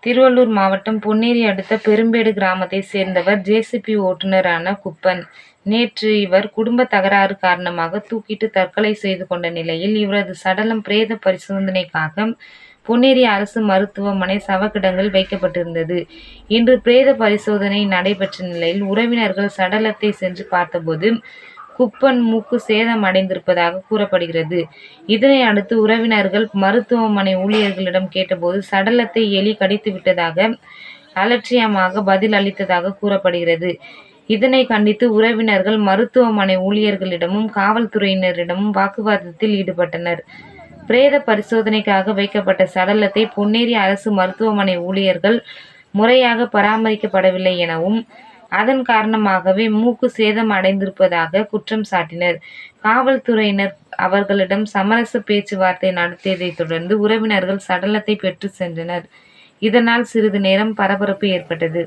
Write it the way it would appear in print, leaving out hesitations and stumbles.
திருவள்ளூர் மாவட்டம் பொன்னேரி அடுத்த பெரும்பேடு கிராமத்தை சேர்ந்தவர் ஜேசிபி ஓட்டுநரான குப்பன். நேற்று இவர் குடும்ப தகராறு காரணமாக தூக்கிட்டு தற்கொலை செய்து கொண்ட நிலையில் இவரது சடலம் பிரேத பரிசோதனைக்காக பொன்னேரி அரசு மருத்துவமனை சவக்கிடங்கில் வைக்கப்பட்டிருந்தது. இன்று பிரேத பரிசோதனை நடைபெற்ற நிலையில் உறவினர்கள் சடலத்தை சென்று பார்த்தபோது குப்பன் மூக்கு சேதம் அடைந்திருப்பதாக கூறப்படுகிறது. இதனை அடுத்து உறவினர்கள் மருத்துவமனை ஊழியர்களிடம் கேட்டபோது சடலத்தை எலி கடித்து விட்டதாக அலட்சியமாக பதில் அளித்ததாக கூறப்படுகிறது. இதனை கண்டித்து உறவினர்கள் மருத்துவமனை ஊழியர்களிடமும் காவல்துறையினரிடமும் வாக்குவாதத்தில் ஈடுபட்டனர். பிரேத பரிசோதனைக்காக வைக்கப்பட்ட சடலத்தை பொன்னேரி அரசு மருத்துவமனை ஊழியர்கள் முறையாக பராமரிக்கப்படவில்லை எனவும் அதன் காரணமாகவே மூக்கு சேதம் அடைந்திருப்பதாக குற்றம் சாட்டினர். காவல்துறையினர் அவர்களிடம் சமரச பேச்சுவார்த்தை நடத்தியதை தொடர்ந்து உறவினர்கள் சடலத்தை பெற்று சென்றனர். இதனால் சிறிது நேரம் பரபரப்பு ஏற்பட்டது.